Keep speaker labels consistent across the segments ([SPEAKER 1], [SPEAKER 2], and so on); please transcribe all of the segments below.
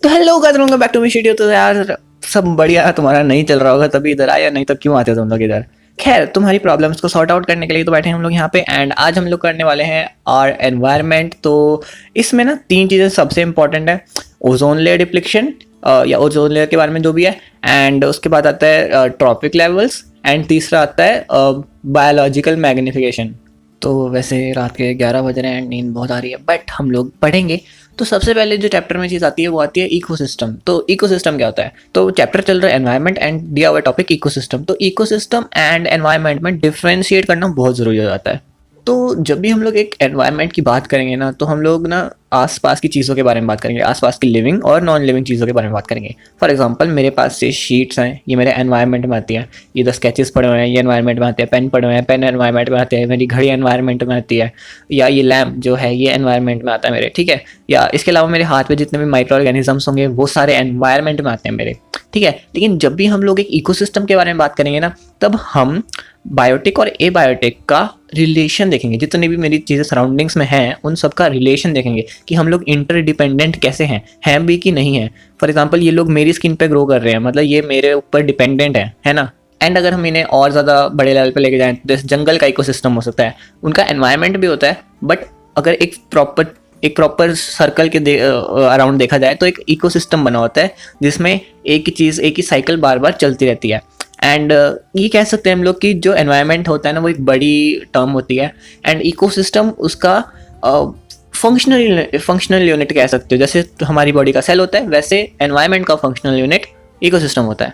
[SPEAKER 1] तो hello guys, welcome back to my video. तो यार सब बढ़िया है, तुम्हारा नहीं चल रहा होगा तभी इधर आया, नहीं तो क्यों आते तुम लोग इधर। खैर, तुम्हारी प्रॉब्लम्स को सॉर्ट आउट करने के लिए तो बैठे हैं हम लोग यहाँ पे। एंड आज हम लोग करने वाले हैं आवर एनवायरनमेंट। तो इसमें ना तीन चीज़ें सबसे इंपॉर्टेंट है। ओजोन लेयर डिप्लीशन या ओजोन लेयर के बारे में जो भी है, एंड उसके बाद आता है ट्रॉपिक लेवल्स, एंड तीसरा आता है बायोलॉजिकल मैग्निफिकेशन। तो वैसे रात के 11 बज रहे हैं, नींद बहुत आ रही है, बट हम लोग पढ़ेंगे। तो सबसे पहले जो चैप्टर में चीज़ आती है वो आती है इकोसिस्टम। तो इकोसिस्टम क्या होता है? तो चैप्टर चल रहा है एनवायरनमेंट एंड दिया हुआ टॉपिक इकोसिस्टम। तो इकोसिस्टम एंड एनवायरनमेंट में डिफ्रेंशिएट करना बहुत ज़रूरी हो जाता है। तो जब भी हम लोग एक एनवायरनमेंट की बात करेंगे ना, तो हम लोग ना आसपास की चीज़ों के बारे में बात करेंगे, आसपास की लिविंग और नॉन लिविंग चीज़ों के बारे में बात करेंगे। फॉर एग्जांपल, मेरे पास ये शीट्स हैं, ये मेरे एनवायरनमेंट में आती है। ये 10 स्केचेस पड़े हुए हैं, ये एनवायरनमेंट में आते हैं। पेन पड़े हुए हैं, पेन एनवायरनमेंट में आते हैं। मेरी घड़ी एनवायरनमेंट में आती है। या ये लैम्प जो है ये एनवायरनमेंट में आता है मेरे, ठीक है। या इसके अलावा मेरे हाथ में जितने भी माइक्रो ऑर्गेनिजम्स होंगे वो सारे एनवायरनमेंट में आते हैं मेरे, ठीक है। लेकिन जब भी हम लोग एक इकोसिस्टम के बारे में बात करेंगे ना, तब हम बायोटिक और एबायोटिक का रिलेशन देखेंगे। जितनी भी मेरी चीज़ें सराउंडिंग्स में हैं उन सब का रिलेशन देखेंगे कि हम लोग इंटरडिपेंडेंट कैसे हैं भी कि नहीं है। फॉर एग्जांपल, ये लोग मेरी स्किन पे ग्रो कर रहे हैं, मतलब ये मेरे ऊपर डिपेंडेंट है ना। एंड अगर हम इन्हें और ज़्यादा बड़े लेवल पे लेके जाएं तो जैसे जंगल का इकोसिस्टम हो सकता है, उनका एनवायरनमेंट भी होता है, बट अगर एक प्रॉपर सर्कल के अराउंड देखा जाए तो एक इकोसिस्टम बना होता है जिसमें एक ही चीज़, एक ही साइकिल बार बार चलती रहती है। एंड ये कह सकते हैं हम लोग कि जो एनवायरनमेंट होता है ना वो एक बड़ी टर्म होती है, एंड इकोसिस्टम उसका फंक्शनल यूनिट कह सकते हो। जैसे हमारी बॉडी का सेल होता है, वैसे एनवायरनमेंट का फंक्शनल यूनिट इकोसिस्टम होता है।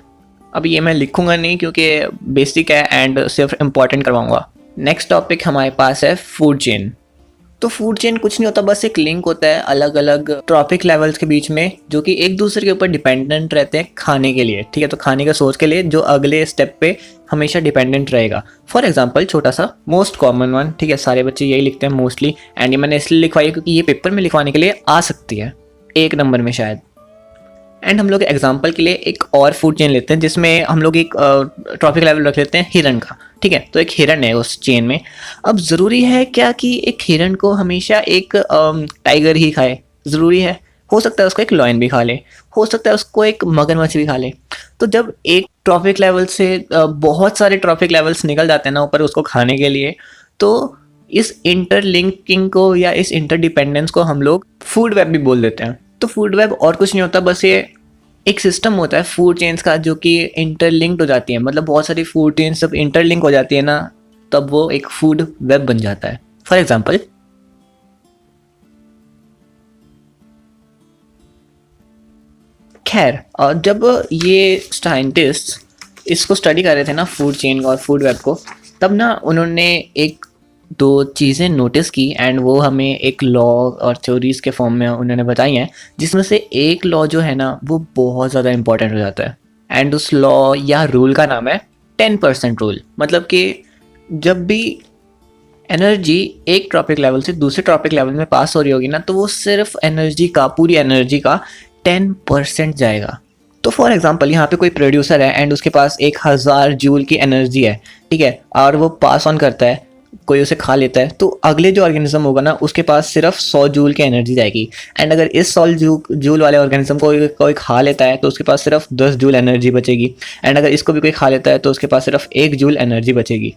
[SPEAKER 1] अब ये मैं लिखूंगा नहीं क्योंकि बेसिक है एंड सिर्फ इम्पॉर्टेंट करवाऊंगा। नेक्स्ट टॉपिक हमारे पास है फूड चेन। तो फूड चेन कुछ नहीं होता, बस एक लिंक होता है अलग अलग ट्रॉपिक लेवल्स के बीच में, जो कि एक दूसरे के ऊपर डिपेंडेंट रहते हैं खाने के लिए, ठीक है। तो खाने का सोर्स के लिए जो अगले स्टेप पे हमेशा डिपेंडेंट रहेगा। फॉर एग्जांपल, छोटा सा मोस्ट कॉमन वन, ठीक है, सारे बच्चे यही लिखते हैं मोस्टली, एंड ये मैंने इसलिए लिखवाई है क्योंकि ये पेपर में लिखवाने के लिए आ सकती है 1 नंबर में शायद। एंड हम लोग एग्जाम्पल के लिए एक और फूड चेन लेते हैं जिसमें हम लोग एक ट्रॉपिक लेवल रख लेते हैं हिरन का, ठीक है। तो एक हिरन है उस चेन में। अब ज़रूरी है क्या कि एक हिरन को हमेशा एक टाइगर ही खाए? ज़रूरी है? हो सकता है उसको एक लॉयन भी खा ले, हो सकता है उसको एक मगरमच्छ भी खा ले। तो जब एक ट्रॉपिक लेवल से बहुत सारे ट्रॉपिक लेवल्स निकल जाते हैं ना ऊपर उसको खाने के लिए, तो इस इंटरलिंकिंग को या इस इंटरडिपेंडेंस को हम लोग फूड वेब भी बोल देते हैं। तो फूड वेब और कुछ नहीं होता, बस ये एक सिस्टम होता है फूड चेन्स का जो कि इंटरलिंक्ड हो जाती है। मतलब बहुत सारी फूड चेन्स जब इंटरलिंक हो जाती है ना, तब वो एक फूड वेब बन जाता है। फॉर एग्जांपल, खैर, और जब ये साइंटिस्ट इसको स्टडी कर रहे थे ना फूड चेन और फूड वेब को, तब ना उन्होंने एक दो चीज़ें नोटिस की, एंड वो हमें एक लॉ और थ्योरीज के फॉर्म में उन्होंने बताई हैं, जिसमें से एक लॉ जो है ना वो बहुत ज़्यादा इंपॉर्टेंट हो जाता है। एंड उस लॉ या रूल का नाम है 10% रूल। मतलब कि जब भी एनर्जी एक ट्रॉपिक लेवल से दूसरे ट्रॉपिक लेवल में पास हो रही होगी ना, तो वो सिर्फ एनर्जी का, पूरी एनर्जी का 10% जाएगा। तो फॉर एग्जांपल, यहाँ पे कोई प्रोड्यूसर है एंड उसके पास 1000 जूल की एनर्जी है, ठीक है, और वो पास ऑन करता है, कोई उसे खा लेता है, तो अगले जो ऑर्गेनिज्म होगा ना उसके पास सिर्फ 100 जूल की एनर्जी जाएगी। एंड अगर इस 100 जूल वाले ऑर्गेनिज्म को कोई खा लेता है तो उसके पास सिर्फ 10 जूल एनर्जी बचेगी। एंड अगर इसको भी कोई खा लेता है तो उसके पास सिर्फ 1 जूल एनर्जी बचेगी।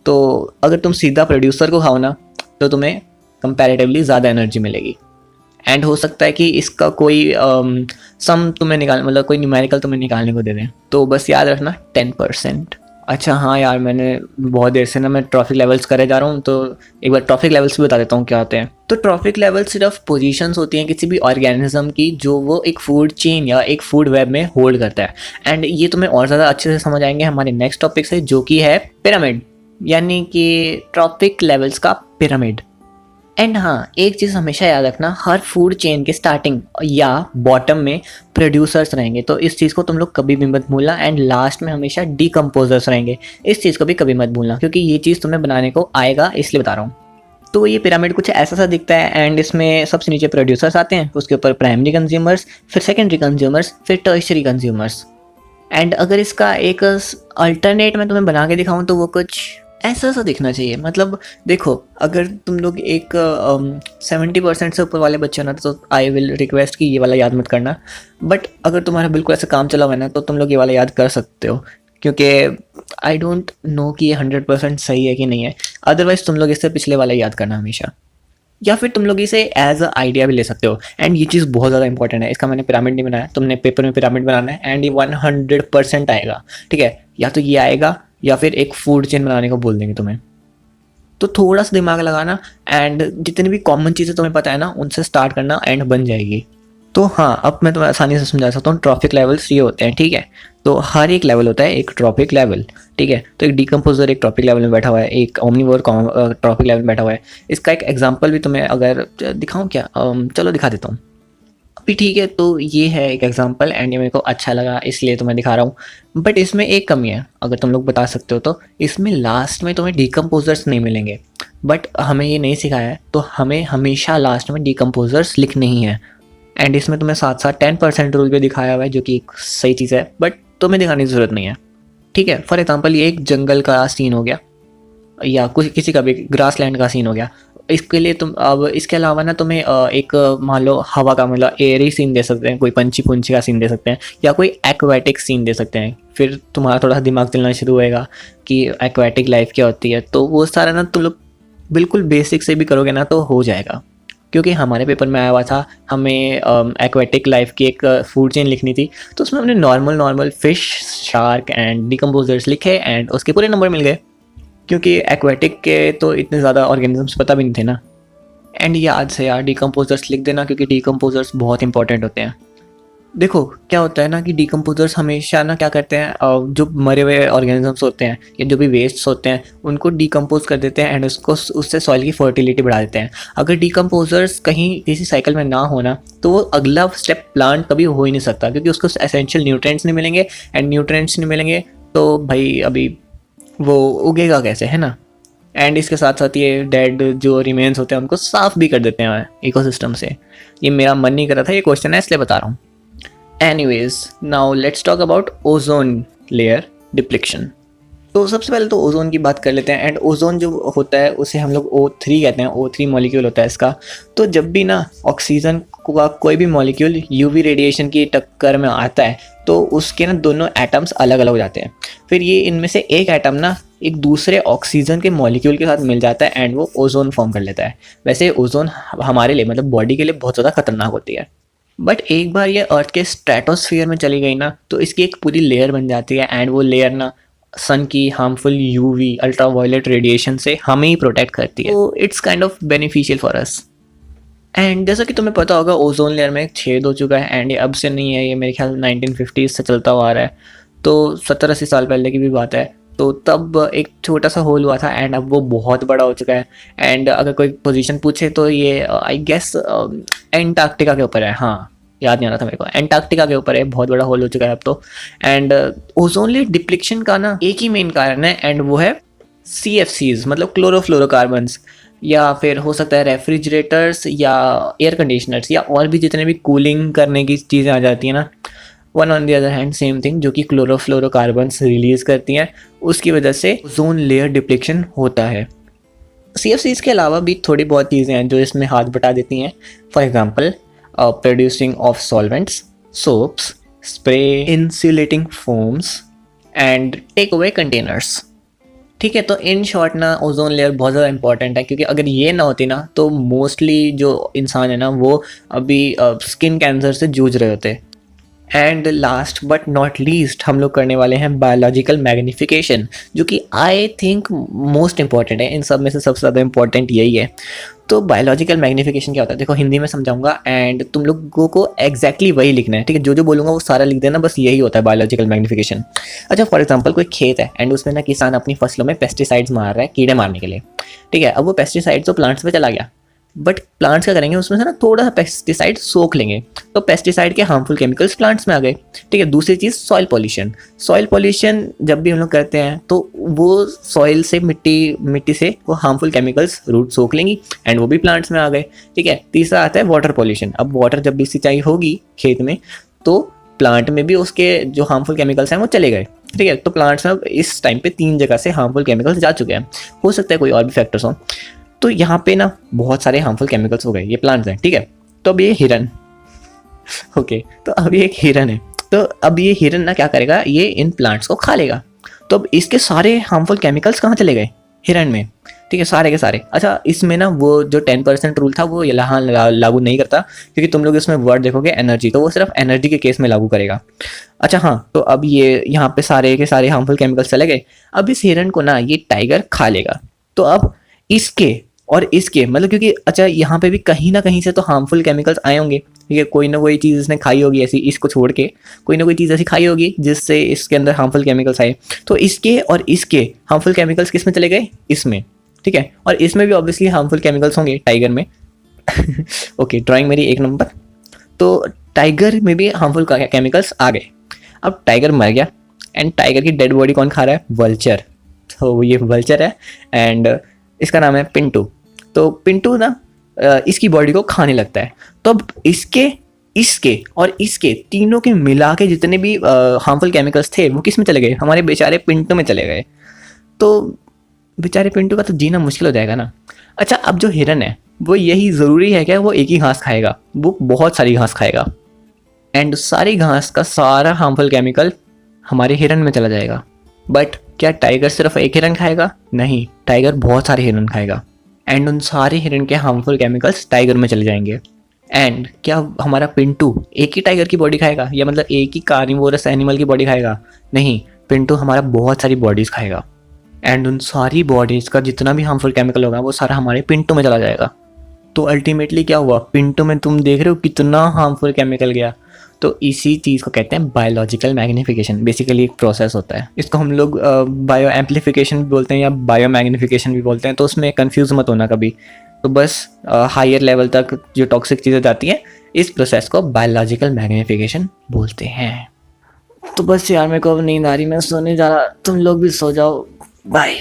[SPEAKER 1] तो अगर तुम सीधा प्रोड्यूसर को खाओ ना, तो तुम्हें कंपैरेटिवली ज़्यादा एनर्जी मिलेगी। एंड हो सकता है कि इसका कोई सम तुम्हें मतलब कोई न्यूमेरिकल तुम्हें निकालने को दे दें। तो बस याद रखना 10%। अच्छा हाँ यार, मैंने बहुत देर से ना मैं ट्रॉफिक लेवल्स करे जा रहा हूँ, तो एक बार ट्रॉफिक लेवल्स भी बता देता हूँ क्या होते हैं। तो ट्रॉफिक लेवल सिर्फ पोजीशंस होती हैं किसी भी ऑर्गेनिज्म की जो वो एक फूड चेन या एक फूड वेब में होल्ड करता है। एंड ये तुम्हें और ज़्यादा अच्छे से समझ आएंगे हमारे नेक्स्ट टॉपिक से, जो कि है पिरामिड, यानी कि ट्रॉपिक लेवल्स का पिरामिड। एंड हाँ, एक चीज़ हमेशा याद रखना, हर फूड चेन के स्टार्टिंग या बॉटम में प्रोड्यूसर्स रहेंगे, तो इस चीज़ को तुम लोग कभी भी मत भूलना। एंड लास्ट में हमेशा डीकम्पोजर्स रहेंगे, इस चीज़ को भी कभी मत भूलना, क्योंकि ये चीज़ तुम्हें बनाने को आएगा, इसलिए बता रहा हूँ। तो ये पिरामिड कुछ ऐसा सा दिखता है, एंड इसमें सबसे नीचे प्रोड्यूसर्स आते हैं, उसके ऊपर प्राइमरी कंज्यूमर्स, फिर सेकेंडरी कंज्यूमर्स, फिर टर्शियरी कंज्यूमर्स। एंड अगर इसका एक अल्टरनेट मैं तुम्हें बना के दिखाऊँ तो वो कुछ ऐसा सा दिखना चाहिए। मतलब देखो, अगर तुम लोग एक 70% से ऊपर वाले बच्चे हो ना, तो आई विल रिक्वेस्ट कि ये वाला याद मत करना। बट अगर तुम्हारा बिल्कुल ऐसा काम चला हुआ है ना, तो तुम लोग ये वाला याद कर सकते हो, क्योंकि आई डोंट नो कि ये 100% सही है कि नहीं है। अदरवाइज तुम लोग इससे पिछले वाला याद करना हमेशा, या फिर तुम लोग इसे एज अ आइडिया भी ले सकते हो। एंड ये चीज़ बहुत ज़्यादा इंपॉर्टेंट है, इसका मैंने पिरामिड नहीं बनाया, तुमने पेपर में पिरामिड बनाना है एंड ये 100% आएगा। ठीक है, या तो ये आएगा या फिर एक फूड चेन बनाने को बोल देंगे तुम्हें। तो थोड़ा सा दिमाग लगाना, एंड जितनी भी कॉमन चीज़ें तुम्हें पता है ना, उनसे स्टार्ट करना एंड बन जाएगी। तो हाँ, अब मैं तुम्हें आसानी से समझा सकता हूँ। ट्रॉफिक लेवल्स ये होते हैं, ठीक है। तो हर एक लेवल होता है एक ट्रॉफिक लेवल, ठीक है। तो एक डिकम्पोजर एक ट्रॉफिक लेवल में बैठा हुआ है, एक ओमनीवोर ट्रॉफिक लेवल में बैठा हुआ है। इसका एक एग्जांपल भी तुम्हें अगर दिखाऊं क्या, चलो दिखा देता हूँ अभी, ठीक है। तो ये है एक एग्जांपल एंड ये मेरे को अच्छा लगा इसलिए तो मैं दिखा रहा हूँ। बट इसमें एक कमी है, अगर तुम लोग बता सकते हो तो, इसमें लास्ट में तुम्हें डिकम्पोजर्स नहीं मिलेंगे। बट हमें ये नहीं सिखाया है, तो हमें हमेशा लास्ट में डिकम्पोजर्स लिखने ही है। एंड इसमें तुम्हें साथ साथ 10% रूल भी दिखाया हुआ है, जो कि एक सही चीज़ है, बट तुम्हें दिखाने की ज़रूरत नहीं है, ठीक है। फॉर एग्जांपल ये एक जंगल का सीन हो गया, या कुछ किसी का भी ग्रास लैंड का सीन हो गया। इसके लिए तुम अब इसके अलावा ना तुम्हें एक मान लो हवा का, मतलब एयरी सीन दे सकते हैं, कोई पंछी पुंछी का सीन दे सकते हैं, या कोई एक्वेटिक सीन दे सकते हैं। फिर तुम्हारा थोड़ा सा दिमाग चलना शुरू होएगा कि एक्वेटिक लाइफ क्या होती है। तो वो सारा ना तुम लोग बिल्कुल बेसिक से भी करोगे ना तो हो जाएगा, क्योंकि हमारे पेपर में आया हुआ था, हमें एक्वेटिक लाइफ की एक फूड चेन लिखनी थी। तो उसमें हमने normal fish, shark and decomposers लिखे एंड उसके पूरे नंबर मिल गए, क्योंकि एक्वेटिक के तो इतने ज़्यादा ऑर्गेनिजम्स पता भी नहीं थे ना। एंड याद से यार डिकम्पोजर्स लिख देना, क्योंकि डिकम्पोजर्स बहुत इंपॉर्टेंट होते हैं। देखो क्या होता है ना कि डिकम्पोजर्स हमेशा ना क्या करते हैं, जो मरे हुए ऑर्गेनिजम्स होते हैं या जो भी वेस्ट्स होते हैं उनको डिकम्पोज कर देते हैं एंड उसको उससे सॉइल की फर्टिलिटी बढ़ा देते हैं। अगर डिकम्पोजर्स कहीं किसी साइकिल में ना होना, तो वो अगला स्टेप प्लांट कभी हो ही नहीं सकता, क्योंकि उसको एसेंशियल न्यूट्रिएंट्स नहीं मिलेंगे, एंड न्यूट्रिएंट्स नहीं मिलेंगे तो भाई अभी वो उगेगा कैसे, है ना। एंड इसके साथ साथ ये डेड जो रिमेन्स होते हैं उनको साफ भी कर देते हैं इकोसिस्टम से। ये मेरा मन नहीं कर रहा था, ये क्वेश्चन है इसलिए बता रहा हूँ। Anyways, now let's talk about ozone layer depletion. तो सबसे पहले तो ओजोन की बात कर लेते हैं। एंड ओजोन जो होता है उसे हम लोग O3 कहते हैं, O3 मॉलिक्यूल होता है इसका। तो जब भी ना ऑक्सीजन का कोई भी मॉलिक्यूल यूवी रेडिएशन की टक्कर में आता है, तो उसके ना दोनों एटम्स अलग अलग हो जाते हैं। फिर ये इनमें से एक एटम ना एक दूसरे ऑक्सीजन के मॉलिक्यूल के साथ मिल जाता है एंड वो ओजोन फॉर्म कर लेता है। वैसे ओजोन हमारे लिए, मतलब बॉडी के लिए बहुत ज़्यादा खतरनाक होती है। बट एक बार ये अर्थ के स्ट्रेटोस्फीयर में चली गई ना, तो इसकी एक पूरी लेयर बन जाती है एंड वो लेयर ना सन की हार्मफुल यूवी अल्ट्रावायलेट रेडिएशन से हमें ही प्रोटेक्ट करती है। तो it's kind of beneficial for us. And जैसा कि तुम्हें पता होगा, ओजोन लेयर में एक छेद हो चुका है एंड ये अब से नहीं है, ये मेरे ख्याल 1950s से चलता हुआ आ रहा है। तो 70-80 साल पहले की भी बात है। तो तब एक छोटा सा होल हुआ था एंड अब वो बहुत बड़ा हो चुका है। एंड अगर कोई पोजीशन पूछे तो ये आई गेस एंटार्क्टिका के ऊपर है। हाँ, याद नहीं आ रहा था मेरे को, एंटार्क्टिका के ऊपर है, बहुत बड़ा होल हो चुका है अब तो। एंड ओजोन लेयर डिप्लीशन का ना एक ही मेन कारण है एंड वो है CFCs, मतलब क्लोरोफ्लोरोकार्बन्स, या फिर हो सकता है रेफ्रिजरेटर्स या एयर कंडीशनर्स, या और भी जितने भी कूलिंग करने की चीज़ें आ जाती हैं ना, one on the other hand same thing, जो कि क्लोरोफ्लोरोकार्बन्स रिलीज करती हैं, उसकी वजह से ओजोन लेयर डिप्लीशन होता है। CFCs के अलावा भी थोड़ी बहुत चीज़ें हैं जो इसमें हाथ बटा देती हैं। For example producing of solvents, soaps, spray insulating foams and take away containers. ठीक है, तो इन शॉर्ट ना ओजोन लेयर बहुत ज़्यादा इंपॉर्टेंट है, क्योंकि अगर ये ना होती ना तो मोस्टली जो इंसान है ना वो अभी स्किन कैंसर से जूझ रहे होते। And last but not least हम लोग करने वाले हैं बायोलॉजिकल मैग्निफिकेशन, जो कि आई थिंक मोस्ट इंपॉर्टेंट है। इन सब में से सबसे ज़्यादा इंपॉर्टेंट यही है। तो बायोलॉजिकल मैग्निफिकेशन क्या होता है, देखो हिंदी में समझाऊंगा एंड तुम लोगों को एग्जैक्टली वही लिखना है, ठीक है। जो जो बोलूँगा वो सारा लिख देना, बस यही होता है बायोलॉजिकल मैग्निफिकेशन। अच्छा, फॉर एग्जाम्पल कोई खेत है एंड उसमें ना किसान अपनी फसलों में पेस्टिसाइड्स मार रहा है कीड़े मारने के लिए, ठीक है। अब वो पेस्टिसाइड तो प्लांट्स पे चला गया, बट प्लांट्स क्या करेंगे, उसमें से ना थोड़ा सा पेस्टिसाइड सोख लेंगे, तो पेस्टिसाइड के हार्मफुल केमिकल्स प्लांट्स में आ गए, ठीक है। दूसरी चीज़ सॉइल पॉल्यूशन। सॉइल पॉल्यूशन जब भी हम लोग करते हैं तो वो सॉइल से मिट्टी से वो हार्मफुल केमिकल्स रूट सोख लेंगी एंड वो भी प्लांट्स में आ गए, ठीक है। तीसरा आता है वाटर पॉल्यूशन। अब वाटर जब भी सिंचाई होगी खेत में तो प्लांट में भी उसके जो हार्मफुल केमिकल्स हैं वो चले गए, ठीक है। तो प्लांट्स में अब इस टाइम पे 3 जगह से हार्मफुल केमिकल्स जा चुके हैं, हो सकता है कोई और भी फैक्टर्स हों। तो यहाँ पे ना बहुत सारे हार्मफुल केमिकल्स हो गए, ये प्लांट्स हैं, ठीक है। तो अब ये हिरन ओके, तो अब ये एक हिरन है, तो अब ये हिरन ना क्या करेगा, ये इन प्लांट्स को खा लेगा। तो अब इसके सारे हार्मफुल केमिकल्स कहाँ चले गए, हिरन में, ठीक है, सारे के सारे। अच्छा, इसमें ना वो जो 10% रूल था वो यहाँ लागू नहीं करता, क्योंकि तुम लोग इसमें वर्ड देखोगे एनर्जी, तो वो सिर्फ एनर्जी के केस में लागू करेगा। अच्छा हाँ, तो अब ये यहाँ पे सारे के सारे हार्मफुल केमिकल्स चले गए। अब इस हिरन को ना ये टाइगर खा लेगा। तो अब इसके और इसके मतलब, क्योंकि अच्छा यहाँ पे भी कहीं ना कहीं से तो हार्मफुल केमिकल्स आए होंगे, ठीक है, कोई ना कोई चीज़ इसने खाई होगी ऐसी, इसको छोड़ के कोई ना कोई चीज़ ऐसी खाई होगी जिससे इसके अंदर हार्मफुल केमिकल्स आए। तो इसके और इसके हार्मफुल केमिकल्स किस में चले गए, इसमें, ठीक है। और इसमें भी ऑब्वियसली हार्मफुल केमिकल्स होंगे, टाइगर में ओके, ड्राइंग मेरी 1 नंबर। तो टाइगर में भी हार्मफुल केमिकल्स आ गए। अब टाइगर मर गया एंड टाइगर की डेड बॉडी कौन खा रहा है, वल्चर। तो ये वल्चर है एंड इसका नाम है पिंटू। तो पिंटू ना इसकी बॉडी को खाने लगता है। तो अब इसके इसके और इसके तीनों के मिला के जितने भी हार्मफुल केमिकल्स थे वो किस में चले गए, हमारे बेचारे पिंटू में चले गए। तो बेचारे पिंटू का तो जीना मुश्किल हो जाएगा ना। अच्छा, अब जो हिरन है वो यही ज़रूरी है क्या वो एक ही घास खाएगा, वो बहुत सारी घास खाएगा एंड सारी घास का सारा हार्मफुल केमिकल हमारे हिरन में चला जाएगा। बट क्या टाइगर सिर्फ एक हिरन खाएगा, नहीं, टाइगर बहुत सारे हिरन खाएगा एंड उन सारे हिरन के हार्मफुल केमिकल्स टाइगर में चले जाएंगे। एंड क्या हमारा पिंटू एक ही टाइगर की बॉडी खाएगा, या मतलब एक ही कार्निवोरस एनिमल की बॉडी खाएगा, नहीं, पिंटू हमारा बहुत सारी बॉडीज़ खाएगा एंड उन सारी बॉडीज़ का जितना भी हार्मफुल केमिकल होगा वो सारा हमारे पिंटू में चला जाएगा। तो अल्टीमेटली क्या हुआ, पिंटू में तुम देख रहे हो कितना हार्मफुल केमिकल गया। तो इसी चीज़ को कहते हैं बायोलॉजिकल मैग्नीफिकेशन। बेसिकली एक प्रोसेस होता है, इसको हम लोग बायो एम्पलीफिकेशन भी बोलते हैं या बायो मैग्नीफिकेशन भी बोलते हैं, तो उसमें कंफ्यूज मत होना कभी। तो बस हायर लेवल तक जो टॉक्सिक चीज़ें जाती हैं इस प्रोसेस को बायोलॉजिकल मैग्नीफिकेशन बोलते हैं। तो बस यार, मेरे को अब नींद आ रही, मैं सोने जा रहा, तुम लोग भी सो जाओ, बाय।